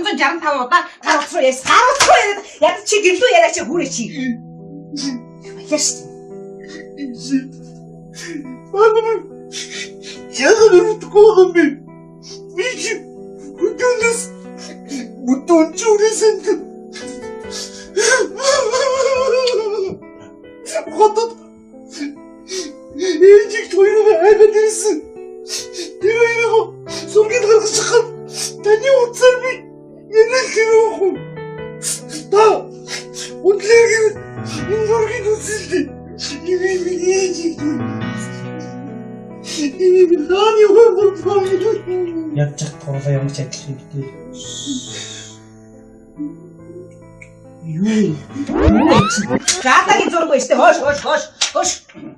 $365 удаа гаргац руу яс. Гаргац руу яриад яг чи гэлүү яриа чи хүрээ чи. Яаш. Яг мэдгүй юм би. Би чи үдэнэс үдэнчүүрээсэнд хотод ээжиг тоёроо айгаад ирсэн. Тэр сургууль гаргаж чахад таны утсаар би нэлэхэрүүхүү. Та үнэлэрэг энэ зургийг үзэлдэ. Ээжиг Ядж турлаа ямар ч адилхан юм бэ? Юу? Гадагийн зураг байж тээ. Хоош.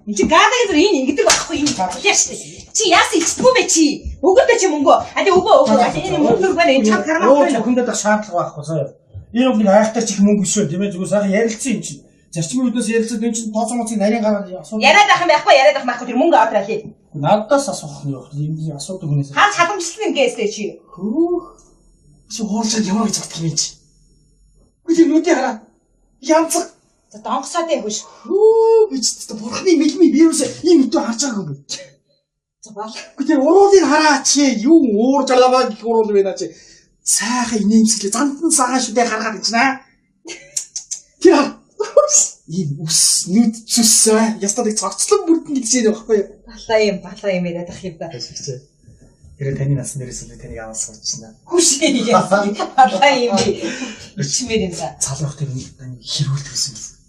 Энд чи гадагийн зураг энэ ингэдэг байхгүй энэ бодлоо шүү дээ. Чи яас ичдэггүй бэ чи? Өгөөдөө чи мөнгө. Али өгөө. Энэ мөнгө байна. Энэ чам кармаа байна. Хүндэд шаардлага байхгүй заяа. Энэ үг нэг айхтар чих мөнгө биш үү тийм ээ зүгээр сайхан ярилцсан юм чинь. Зарчмын үднээс ярилцаад энэ чинь тооцоомоцыг нарийн гараад асуудал. Яриад ах юм байхгүй тэр мөнгө аваад ирээ. Надаас асуух нь юу вэ? Ийм асуудал хүнээс. Хаа халамжлал нэгээстэй чи. Хөөх. Чи хоолцоод ямар гэж бодох юм чи? Үгүй нүдээ хараа. Янцэг. За донгосоод явж. Хөө бич та бурхны мэлми вирус ийм өдөө харж байгаагүй. За бол. Үгүй тэр уруулыг хараач юу уур жалаваа гэх уруул байна чи. Сайхан инээмсэглээ зандан сагаа шүдэ гаргаад ичнэ. Тэр ийм ус нүд цүсээ ястад цогцлон бүрдэн гэж юм байхгүй юу? Балаа юм яриад ах юм да. Тэр таны насны дээрээс л таныг аваад суучна. Хүшээ яасан. Балаа юм би. Ичмээр юм да. Цалрах тэр хэрүүлдэг гэсэн юм.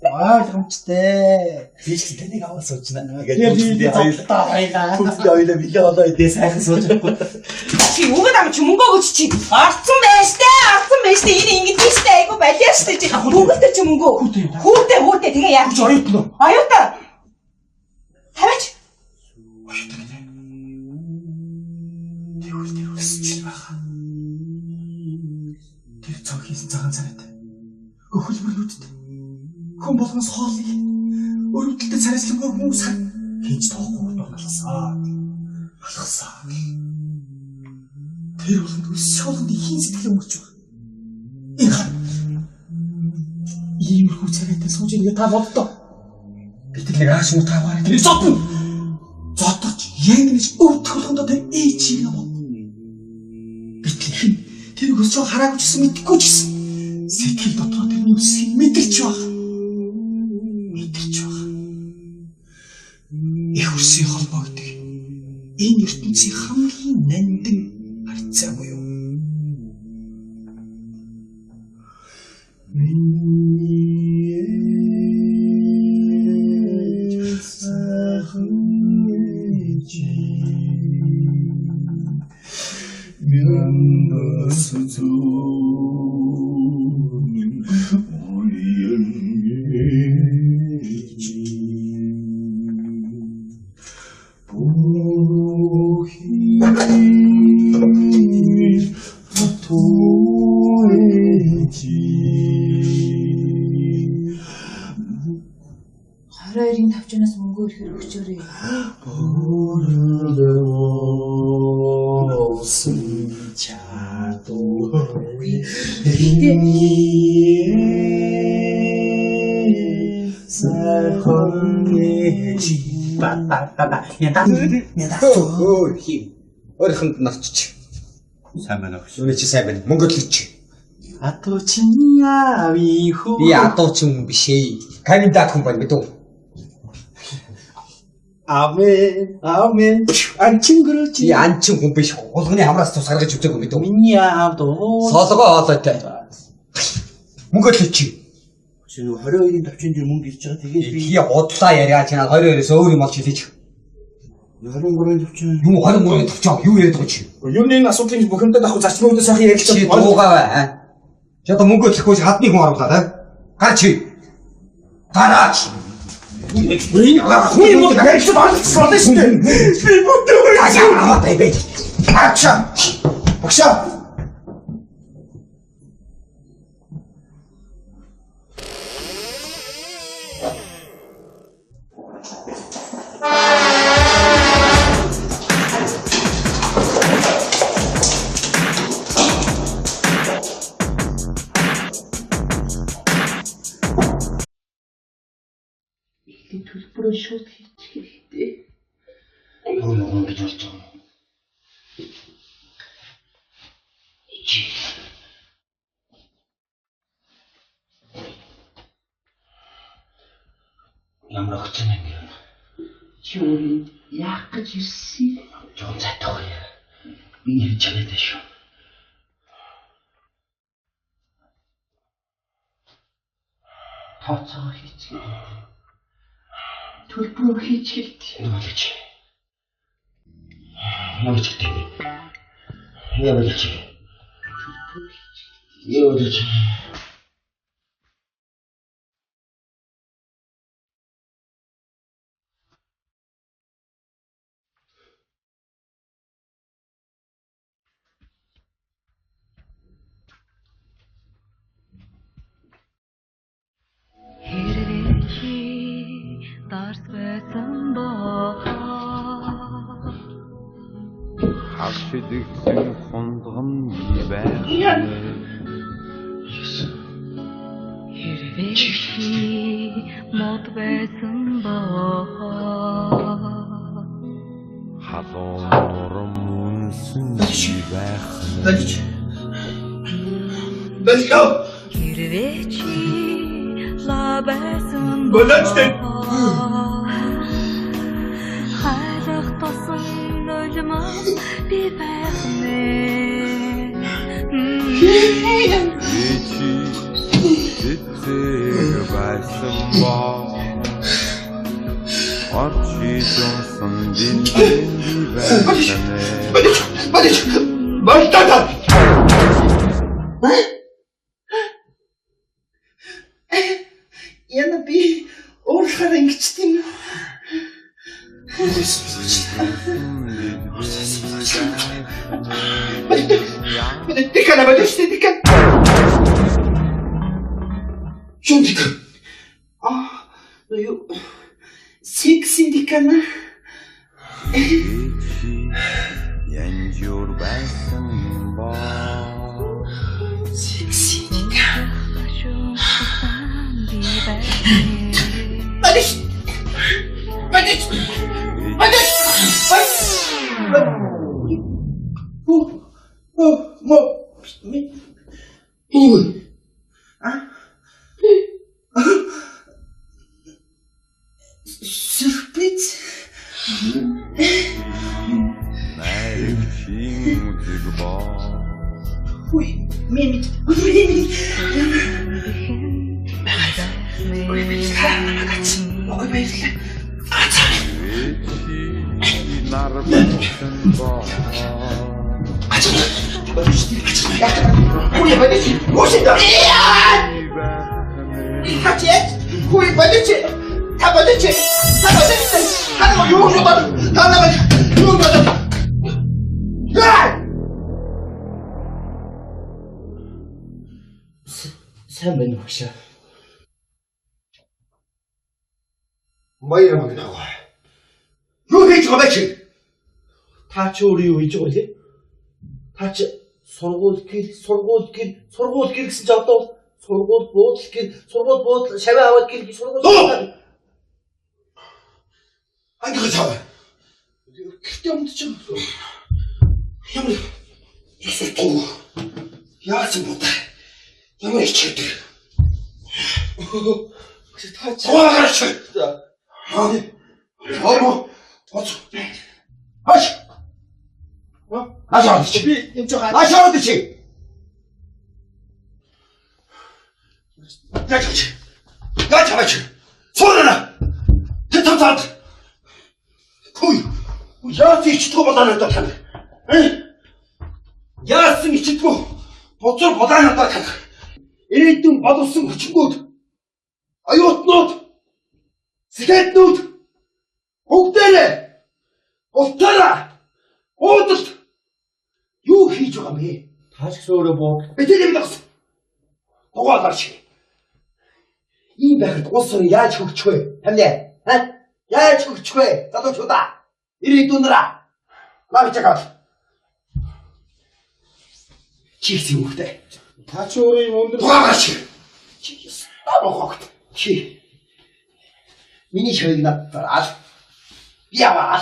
Ойлгомжтой. Би ч таныг аваад суучна. Тэгээд хоёлаа бие болоо идэ сайхан сууж байхгүй. Чи үгээд ам чи мөнгө өгч чи. Арцсан байж тээ. Энэ ингэдэг штэ. Айгу балиа штэ чи. Бүгдээ чи мөнгө. Хүүтэ тэгээ яах чи. Аюута. Хаваач. Тэр цаг хийсэн цагаан царайтай. Хөлбөрлүүдтэй. Хүн болгоноос хоолыг өрөвдөлтөд царайслангүй хүмүүс хинч тоохгүй алгасаа. Тэр болгонд өсөөлөнд хин сэтгэл өнгөрч байгаа. Иймэрхүү царайтай сууж ингэ та боддоо. Битлэг ааш муу таваарай. Тэр зодно. Зодож янгнэж өвтгөлөндөө тэр ээчийг юм. Битлэг тэр өсөө хараагүй ч гэсэн мэдхгүй ч гэсэн сэтгэл дотор тэрний үсгийг мэдэрч байгаа. Их үсгийн холбоо гэдэг энэ ертөнцийн хамгийн нандин харьцаа буюу Хараарийн тавчнаас мөнгө өрхөр өгчөөрэй. Өөрөнд нарччих. Сайн байна уу? Үнэ чи сайн байна. Мөнгө төлөч. Атуу чинь яави хөө. Би атуу чинь биш ээ. Кандидат хүн байна мэдүү. Амен. Анчин гөрөөч. Би анчин хүн биш. Улганы хамраас тус гаргаж үзээгүй мэдүү. Миний аавд уу. Солгоо хоолойтой. Мөнгө төлөч. Чи 22-ын тавчин дээр мөнгө ирж байгаа. Тэгээд би бодлаа яриа чи 22-оос өөр юм олж хэлээч. 23-ын тавчин. Юу 23-ын тавчин юу яриад байгаа чи? Юу нэг асуудлыг бүхэндээ давах зарчмуудаа сайхан ярилцаж чи дуугаа бай. Чи одоо мөнгө төлөхгүй хадны хүн оруулаад аа. Гарч. Гараач. Энэ хүн юм гэж бодсон шүү дээ. Би бүдээ. Яа бай. Ачаа. Багшаа. төлбөрөө шууд хийчих хэрэгтэй. Юу гэж болж байгаа юм? Чи ямар хөцөн юм бэ? Чи өөрөө яах гэж ирсэн? Жон цайтгаа. Би ирж байгаа дээ шүү. Тооцоо хийчих. Төлбөрөө хийчих. Нүгэлж. Ямар ч гэдэг. Ямар ч. Ямар ч. Дарс байсан боо Хавшидэгсэн хундган байх хэрвээ чи мод байсан боо халуун нурам үнсэн байх хэрвээ чи ла байсан хайрах тосон нулимас би байх нэ Ичи тэцэг байсан боо Арчи жонсон дилбэнди байсан Яна би уурхаар ингэчт юм. Дикана бэлэштэй дикан. Шундик. Ну секси дикана. Янжур байсан боо Секси дикан. Бэлэш. Сюрприз. Найрчин музик боо Ой, мими. Ой, баярлалаа. нарбасан боо Ой, подожди. Ой, да. Хачет. Ой, подожди. Подожди. Она его уже там. Она сайн байна уу гэж. Баяр мөн аа. Юу хийж байгаа бэ? Та ч өөрөө юу хийж байгаа вэ? Та ч сургууль гэр гэсэн ч одоо сургууль буудал шаваа аваад гэр сургууль. Англи цаа. Гэртээ өмдөж байгаа. Ямар ясуу. Яасан бодаа. Ямар ичээдэг. Та ч гооч. Оц. Аш. Ашаа чи. Би энэ жоо. Ашаа чи. Гач. Сорона. Тэтэт. Хүй. Яац ичдэг болоо надад тань. Яац ичдэг. Боцор болоо надад тань. Ирээдүйн боловсон хүчнүүд. Аюутнууд. Сэхэтнүүд. Бүгдээрээ утаараа уудалт юу хийж байгаа юм бэ? Таач гэсэн өөрөө боо. Битээ юм дагс. Дугаалар шиг. Ийм байхад улс орн яаж хөгжих вэ? Тамлаа. Яаж хөгжих вэ? Залуучуудаа. Ирээдүйнээрээ. Навчаагаад. Чигс юм хөхтэй. Таач өөрөө юм өндөр. Дугаалар шиг. Чигс. Табохогт. Чи. Миний шойг надад яваа.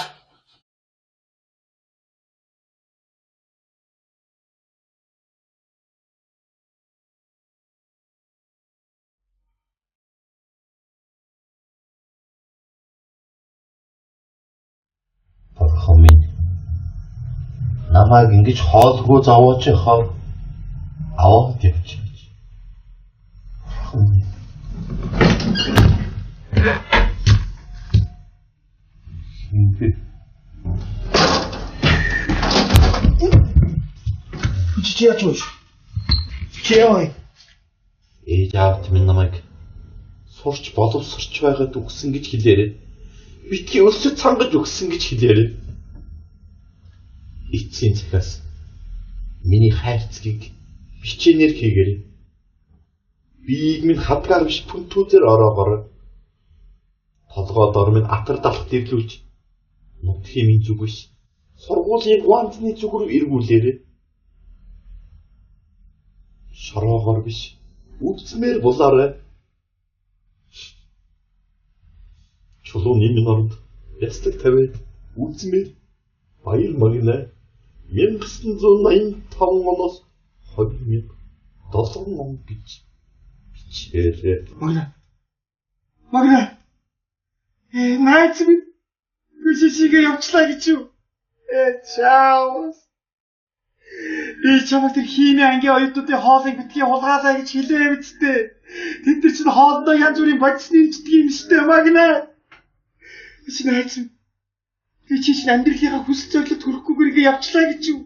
Бурхан минь. Намайг ингэж хоолгүй зовооч яхаа. Аваад явж. Бурхан минь. Инфи. чи яач вэ? Чи яа? Ээж аавт минь намайг сурч боловсрч байгаад өгсөн гэж хэлээрэй. Битгий өлсөж цангаж өгсөн гэж хэлээрэй. Эцсийн цагаас миний хайрцгийг бичээнээр хийгээрэй. Биеийг минь хадгаар биш пүнтүүдээр ороогоор толгой дор минь атар далах дэрлүүлж нутгийн минь зүгээс сургуулийн гуанзны зүг рүү эргүүлээрэй. Шороогоор биш үдсмээр булаарай. Чулууны минь оронд ястаг тавиад үдсмээр баяр магнаа 1985 оноос 2007 он гэж бичээрэй. Магна. Найз минь гүшишигээ явчлаа гэж юу? Чао. Би чамд тэр хийнэ ангийн оюутнуудын хоолыг битгий хулгайлаа гэж хэлээ биз дээ. Тэд нар чинь хоолндоо янз бүрийн бодисны имждэг юм штэ Магна. Найз минь би чинь амьдралынхаа хүсэл зорилгод хүрэхгүйгээр явчлаа гэж юу?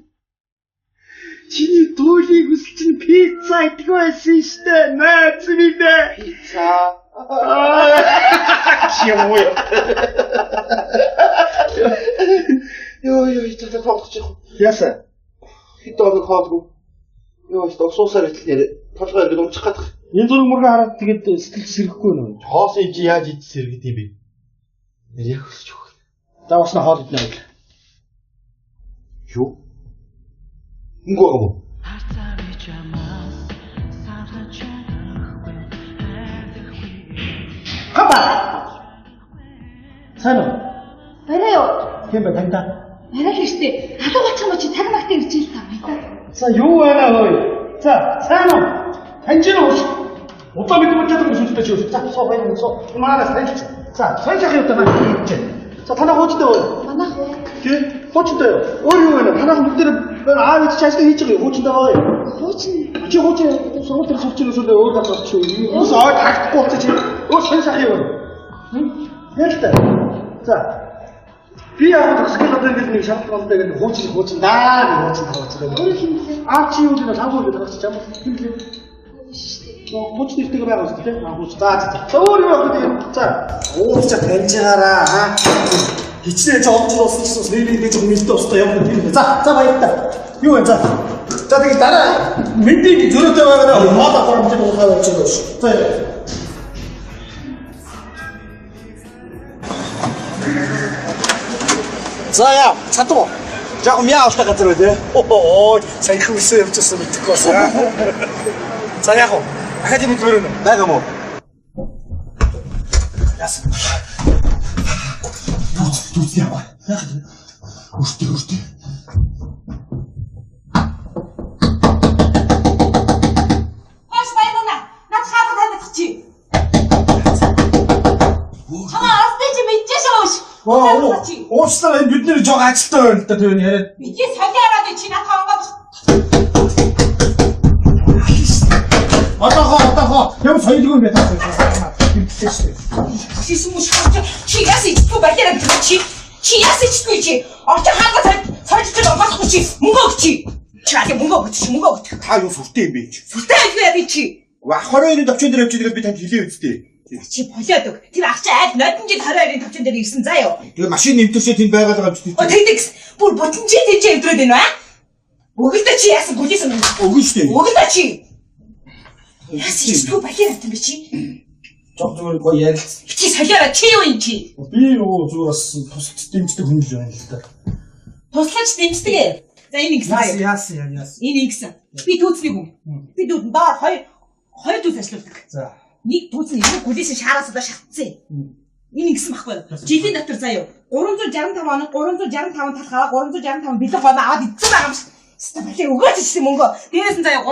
Чиний дуулийн хүсэл чинь пицца идэх байсан штэ найз минь. Пицца. Чему я? Ой, это фактически. Яасан? Хитог хаалгүй. Ёо, стоксуусаар итлээ. Толгой ингэ умчих гадах. Энэ зүрх мөргөө хараад тэгээд сэтгэл сэргэхгүй нөө. Хоосыг чи яаж идэж сэргэдэв бэ? Нэр яг өсч өг. За уснаа хоол иднэ гэв. Юу? Үгүй юм. Хапа. Сайн уу? Барай юу? Тийм бай таньда. Барай л штэ. Халуун гоцсон чи цаг нагт ирж ил та баята. За юу байна хөөе? За сайн уу? Таньжин уу? Удаа мэдмэж чадсан сүлдтэй чи. За соо байна соо. Манаас таньж. За сонирхох юм даа гэж. За танаа хуучтай уу? Манайх уу? Тий? Хуучтай юу? Өөр юу вэ? Танаа бүгд аав ич ажил хийж байгаа юу? Хуучтай байгаа юу? Хуучин. Чи хуучин сургууль дээр сурч ирсэн үү? Өөр газар чи юу? Ус аа тактахгүй болчих чи. Өөр сонирхох юм. Ялтай. За. Би яг төгсгөл одоо ингэ нэг шалгалтай гэдэг хуучин даа хуучин тавцгаа. Өөр хэмлээ. Аа чи юу гэдэг хамгүй гэдэг багч чам хэмлээ. Хууч нэртэйг байгаа шүү дээ. Хууч. За. Өөр юу гэдэг юм. За. Ууч таньжаараа аа. Хичнээн ч олж болсон гэсэн нэрийг гэж мэдээ устаа явна тийм үү. За баярлалаа. Юу вэ за. За тэгээд дараа мэдээ зөрөөтэй байгаа хоолоо хоромжтой уухаа байж байгаа шүү. За. За яа, цатуу. Яг мяавтай газар үү те. Оо, сайн хүсээ явчихсан мэдэхгүй байна. За яах вэ? Академи төрөө нэ. Байгаа мó. Яасан. Тут яа. Үртэй. Хаш байна. Над хаалга таних чи. Чамаа астай чи мэдчихэж байгаа ш. Уучлаарай бидний жоо ажилтаа байна л да тэр яриад. Бидний солиороод чи надад онгод. Одоо ямар соёлгүй бэ таа. Шишин муш чи яс ичгүй байлаа гэж чи яс ичгүй чи. Орчин хаалга сольж байгаа чи мөнгө өгч чи. Чаали мөнгө өгч. Та юу сүртэй юм бэ? Сүртэй байлаа би чи. Ах 22-ны төвчөн дээр явж байгаа би танд хэлээ үсттэй. Чи болоод өг. Тэр ах чи аль нодон жил 22-ны төвчөн дээр ирсэн заа юу. Тэгээ машин нэмтэрчээ тэнд байгаад байгаа юм чи. Тэгдэгс бүр бутанчи тийч өвдрөөд байна аа. Өгөлдөө чи яасан гүлээсэн юм. Өгөн штэ. Өгөлдөө чи. Яс ичгүй байлаа гэдэг чи. Жог зүгээр гоё ярилц. Чи солиороо чи юу юм чи? Би юу зүгээр бас тусч дэмждэг хүн л байна л да. Туслаач дэмждэг ээ. За энэ ингэсэн. Яасан. Энэ ингэсэн. Би түүцний хүн. Би дүүд доор хоёр түүц ажилладаг. За. Нэг түүц нь энэ гүлээс шаараас одоо шатцсан. Энэ ингэсэн байхгүй. Жилийн дотор заяа 365 хоног 365 талхаа 365 бэлэг гоо аваад идсэн байгаа юм шиг. Стабилээ өгөөч гэсэн мөнгө. Дээрээс нь заяа